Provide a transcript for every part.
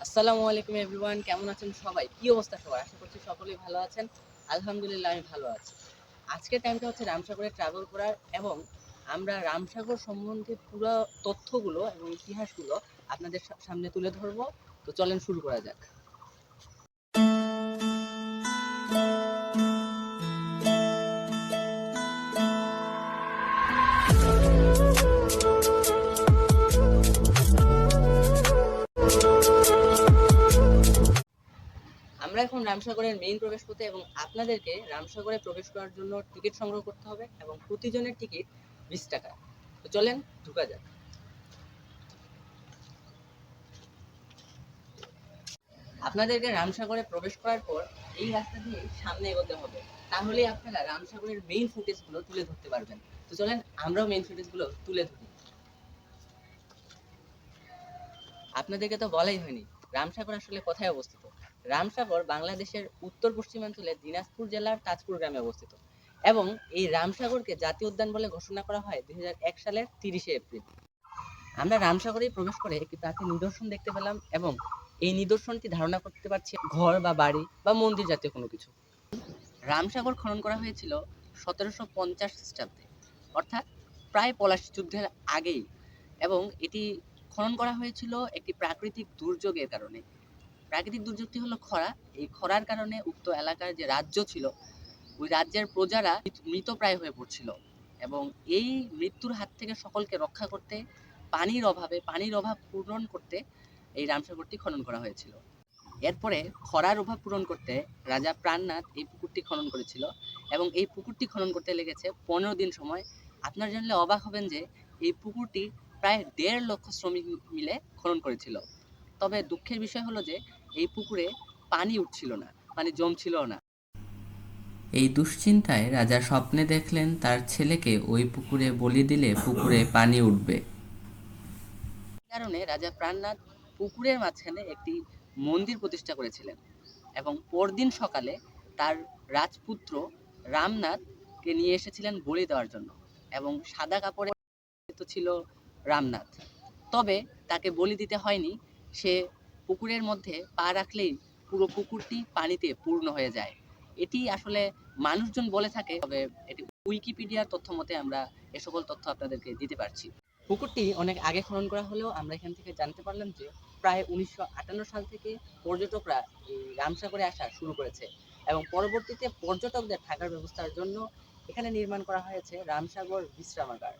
আসসালামু আলাইকুম এভরিওয়ান, কেমন আছেন সবাই? কি অবস্থা সবার? আশা করছি সকলেই ভালো আছেন। আলহামদুলিল্লাহ আমি ভালো আছি। আজকের টাইমটা হচ্ছে রামসাগরে ট্রাভেল করার এবং আমরা রামসাগর সম্বন্ধে পুরো তথ্যগুলো এবং ইতিহাসগুলো আপনাদের সামনে তুলে ধরবো। তো চলেন শুরু করা যাক। আমরা এখন রামসাগরের মেইন প্রবেশ পথে এবং আপনাদেরকে রামসাগরে প্রবেশ করার জন্য টিকিট সংগ্রহ করতে হবে এবং প্রতিজনের টিকিট 20 টাকা। তো চলেন ঢোকা যাক। আপনাদেরকে রামসাগরে প্রবেশ করার পর এই রাস্তা দিয়ে সামনে এগোতে হবে, তাহলেই আপনারা রামসাগরের মেইন ফুটেজগুলো তুলে ধরতে পারবেন। তো চলেন আমরাও মেইন ফুটেজগুলো তুলে ধরি। আপনাদেরকে তো বলাই হয়নি রামসাগর আসলে কোথায় অবস্থিত। রামসাগর বাংলাদেশের উত্তর পশ্চিমাঞ্চলে দিনাজপুর জেলার তাজপুর গ্রামে অবস্থিত এবং এই রামসাগরকে জাতীয় উদ্যান বলে ঘোষণা করা হয় 2001 সালের 30শে এপ্রিল। আমরা রামসাগরে প্রবেশ করে একটি প্রাচীন নিদর্শন দেখতে পেলাম এবং এই নিদর্শনটি ধারণা করতে পারছি ঘর বা বাড়ি বা মন্দির জাতীয় কোনো কিছু। রামসাগর খনন করা হয়েছিল 1750 খ্রিস্টাব্দে, অর্থাৎ প্রায় পলাশী যুদ্ধের আগেই, এবং এটি খনন করা হয়েছিল একটি প্রাকৃতিক দুর্যোগের কারণে। প্রাকৃতিক দুর্যোগটি হলো খরা। এই খরার কারণে উক্ত এলাকার যে রাজ্য ছিল, ওই রাজ্যের প্রজারা মৃতপ্রায় হয়ে পড়ছিল এবং এই মৃত্যুর হাত থেকে সকলকে রক্ষা করতে পানির অভাব পূরণ করতে এই রামসাগরটি খনন করা হয়েছিল। এরপরে খরার অভাব পূরণ করতে রাজা প্রাণনাথ এই পুকুরটি খনন করেছিল এবং এই পুকুরটি খনন করতে লেগেছে 15 দিন সময়। আপনারা জানলে অবাক হবেন যে এই পুকুরটি প্রায় 1.5 লক্ষ শ্রমিক মিলে খনন করেছিল। তবে দুঃখের বিষয় হলো যে এই পুকুরে পানি উঠছিল না, পানি জমছিল না। এই দুশ্চিন্তায় রাজা স্বপ্নে দেখলেন তার ছেলেকে ওই পুকুরে বলি দিলে পুকুরে পানি উঠবে। কারণে রাজা প্রাণনাথ পুকুরের মাঝখানে একটি মন্দির প্রতিষ্ঠা করেছিলেন এবং পরদিন সকালে তার রাজপুত্র রামনাথকে নিয়ে এসেছিলেন বলি দেওয়ার জন্য এবং সাদা কাপড়ে ছিল রামনাথ। তবে তাকে বলি দিতে হয়নি, সে পুকুরের মধ্যে পা রাখলেই পুরো পুকুরটি পানিতে পূর্ণ হয়ে যায়। এটি আসলে মানুষজন বলে থাকে, তবে এটি উইকিপিডিয়ার তথ্য মতে আমরা এ সকল তথ্য আপনাদেরকে দিতে পারছি। পুকুরটি অনেক আগে খনন করা হলেও আমরা এখান থেকে জানতে পারলাম যে প্রায় 1958 সাল থেকে পর্যটকরা এই রামসাগরে আসা শুরু করেছে এবং পরবর্তীতে পর্যটকদের থাকার ব্যবস্থার জন্য এখানে নির্মাণ করা হয়েছে রামসাগর বিশ্রামাগার।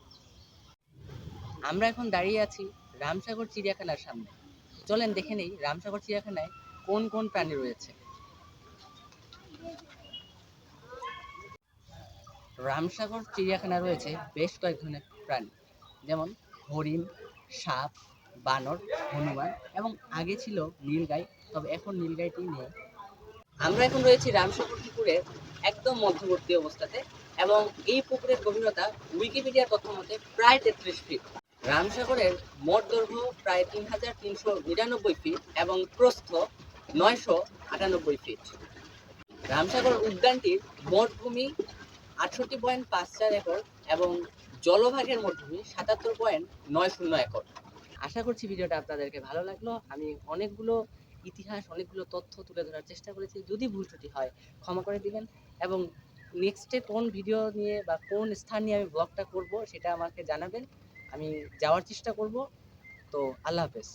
আমরা এখন দাঁড়িয়ে আছি রামসাগর চিড়িয়াখানার সামনে। চলেন দেখে নেই রামসাগর চিড়িয়াখানায় কোন কোন প্রাণী রয়েছে। রামসাগর চিড়িয়াখানা রয়েছে বেশ কয়েক ধরনের প্রাণী, যেমন হরিণ, সাপ, বানর, হনুমান এবং আগে ছিল নীলগাই, তবে এখন নীলগাইটি নেই। আমরা এখন রয়েছি রামসাগর পুকুরের একদম মধ্যবর্তী অবস্থাতে এবং এই পুকুরের গভীরতা উইকিপিডিয়ার তথ্য মতে প্রায় 33 ফিট। রামসাগরের মোট দৈর্ঘ্য প্রায় 3399 ফিট এবং প্রস্থ 998 ফিট। রামসাগর উদ্যানটির মোট ভূমি 68.54 একর এবং জলভাগের মোট ভূমি 77.90 একর। আশা করছি ভিডিওটা আপনাদেরকে ভালো লাগলো। আমি অনেকগুলো ইতিহাস, অনেকগুলো তথ্য তুলে ধরার চেষ্টা করেছি। যদি ভুল ত্রুটি হয় ক্ষমা করে দিবেন এবং নেক্সটে কোন ভিডিও নিয়ে বা কোন স্থান নিয়ে আমি ব্লগটা করব সেটা আমাকে জানাবেন। আমি যাওয়ার চেষ্টা করব। তো আল্লাহ হাফেজ।